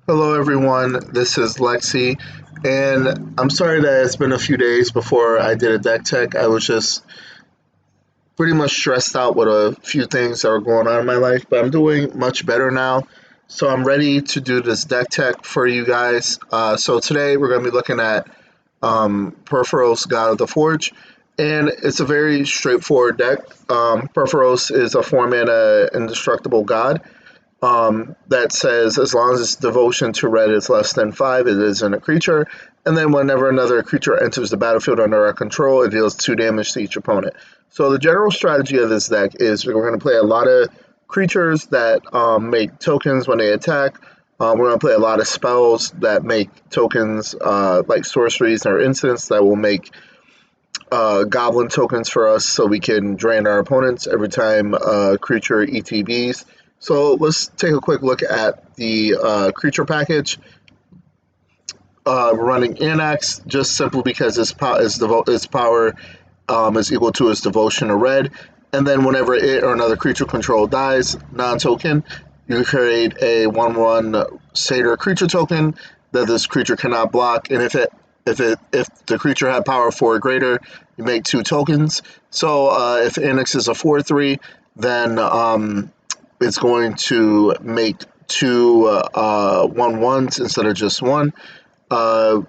Hello, everyone. This is Lexi, and I'm sorry that it's been a few days before I did a deck tech. I was just pretty much stressed out with a few things that were going on in my life, but I'm doing much better now. So I'm ready to do this deck tech for you guys. So today we're going to be looking at Purphoros, God of the Forge, and it's a very straightforward deck. Purphoros is a 4 mana indestructible god that says as long as its devotion to red is less than 5, it isn't a creature. And then whenever another creature enters the battlefield under our control, it deals 2 damage to each opponent. So the general strategy of this deck is we're going to play a lot of creatures that make tokens when they attack. We're going to play a lot of spells that make tokens like sorceries or instants that will make goblin tokens for us so we can drain our opponents every time a creature ETBs. So let's take a quick look at the creature package. We're running Anax just simply because its power is equal to its devotion to red. And then whenever it or another creature control dies, non-token, you create a 1/1 Satyr creature token that this creature cannot block. And if the creature had power 4 or greater, you make 2 tokens. So if Anax is a 4/3, then it's going to make 2 1/1s instead of just 1. Uh,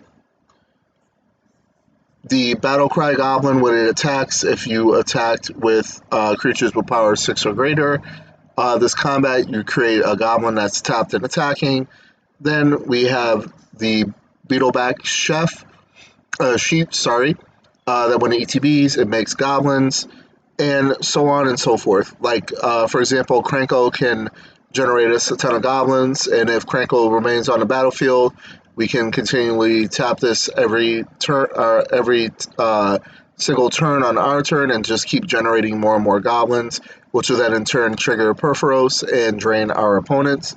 the Battlecry Goblin, when it attacks, if you attacked with creatures with power 6 or greater, this combat, you create a Goblin that's tapped and attacking. Then we have the Beetleback Sheep, that when it ETBs, it makes Goblins, and so on and so forth. Like, for example, Krenko can generate us a ton of goblins, and if Krenko remains on the battlefield, we can continually tap this every turn, every single turn on our turn, and just keep generating more and more goblins, which will then in turn trigger Purphoros and drain our opponents.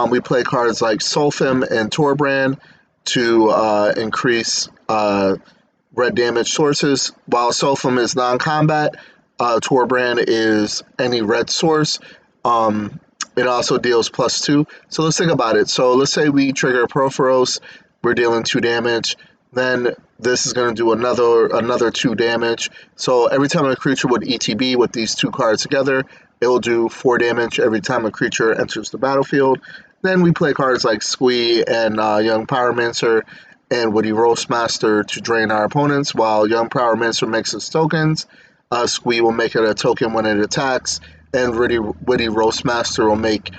We play cards like Solfim and Torbrand to increase red damage sources. While Solfim is non-combat, Torbrand is any red source. It also deals +2. So let's think about it. So let's say we trigger Purphoros, we're dealing 2 damage. Then this is going to do another 2 damage. So every time a creature would ETB with these 2 cards together, it will do 4 damage every time a creature enters the battlefield. Then we play cards like Squee and Young Pyromancer and Woody Roastmaster to drain our opponents, while Young Pyromancer makes its tokens. Squee will make it a token when it attacks, and Witty Roastmaster will make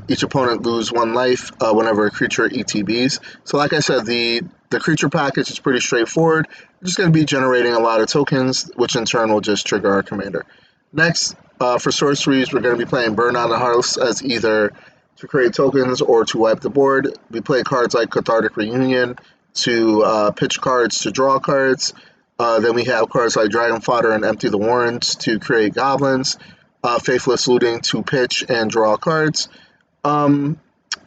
each opponent lose 1 life whenever a creature ETBs. So like I said, the creature package is pretty straightforward. We're just going to be generating a lot of tokens, which in turn will just trigger our commander. Next, for sorceries, we're going to be playing Burn on the House as either to create tokens or to wipe the board. We play cards like Cathartic Reunion to pitch cards to draw cards. Then we have cards like Dragon Fodder and Empty the Warrens to create goblins. Faithless Looting to pitch and draw cards. And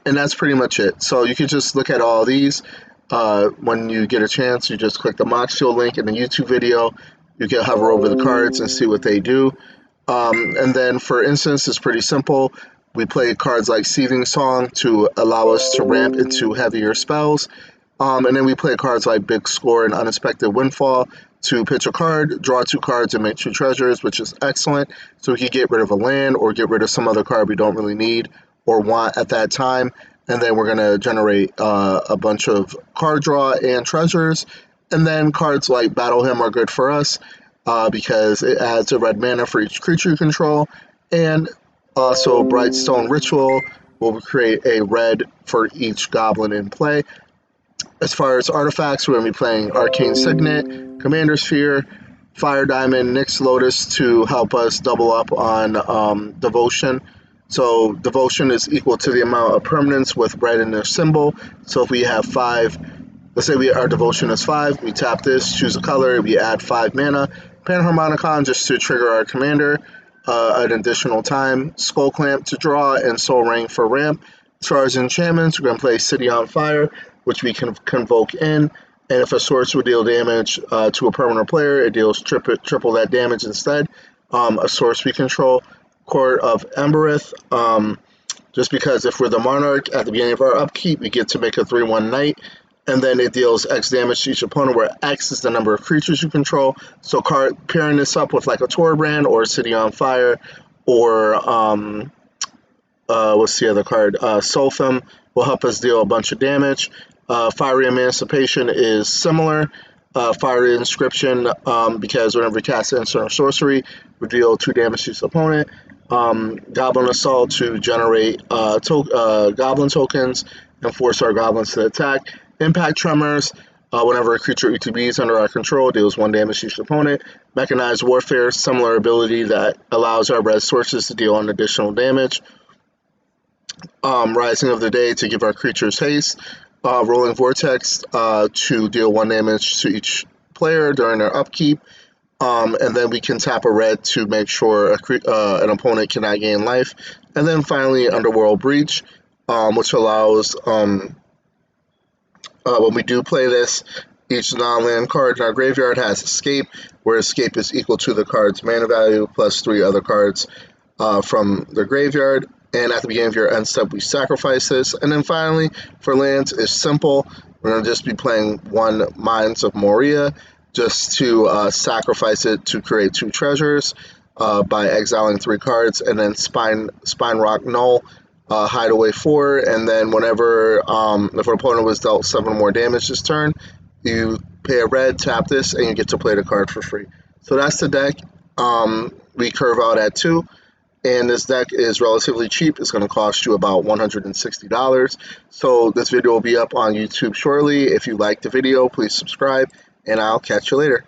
that's pretty much it. So you can just look at all these. When you get a chance, you just click the Moxio link in the YouTube video. You can hover over the cards and see what they do. And then for instance, it's pretty simple. We play cards like Seething Song to allow us to ramp into heavier spells. And then we play cards like Big Score and Unexpected Windfall to pitch a card, draw 2 cards, and make 2 treasures, which is excellent. So we can get rid of a land or get rid of some other card we don't really need or want at that time. And then we're going to generate a bunch of card draw and treasures. And then cards like Battle Hymn are good for us because it adds a red mana for each creature you control. And also Brightstone Ritual will create a red for each goblin in play. As far as artifacts, we're going to be playing Arcane Signet, Commander Sphere, Fire Diamond, Nyx Lotus to help us double up on Devotion. So Devotion is equal to the amount of permanence with red in their symbol. So if we have 5, let's say our Devotion is 5, we tap this, choose a color, we add 5 mana. Panharmonicon just to trigger our commander, an additional time. Skull Clamp to draw, and Soul Ring for ramp. As far as enchantments, we're going to play City on Fire, which we can convoke in, and if a sorcerer deal damage to a permanent player, it deals triple that damage instead. A source we control, Court of Embereth, just because if we're the Monarch at the beginning of our upkeep, we get to make a 3/1 Knight, and then it deals X damage to each opponent, where X is the number of creatures you control. So pairing this up with like a Torbrand or a City on Fire, or what's the other card? Soltham will help us deal a bunch of damage. Fiery Emancipation is similar. Fiery Inscription, because whenever we cast instant or sorcery, we deal 2 damage to each opponent. Goblin Assault to generate goblin tokens and force our goblins to attack. Impact Tremors, whenever a creature ETB is under our control, deals 1 damage to each opponent. Mechanized Warfare, similar ability that allows our red sources to deal an additional damage. Rising of the Day to give our creatures haste. Rolling Vortex to deal 1 damage to each player during their upkeep. And then we can tap a red to make sure an opponent cannot gain life. And then finally, Underworld Breach, which allows, when we do play this, each non-land card in our graveyard has Escape, where Escape is equal to the card's mana value plus 3 other cards from the graveyard. And at the beginning of your end step, we sacrifice this. And then finally, for lands, it's simple. We're going to just be playing 1 Mines of Moria, just to sacrifice it to create 2 treasures by exiling 3 cards, and then Spine Rock Null, Hideaway 4, and then whenever if an opponent was dealt 7 more damage this turn, you pay a red, tap this, and you get to play the card for free. So that's the deck. We curve out at 2. And this deck is relatively cheap. It's going to cost you about $160. So this video will be up on YouTube shortly. If you liked the video, please subscribe, and I'll catch you later.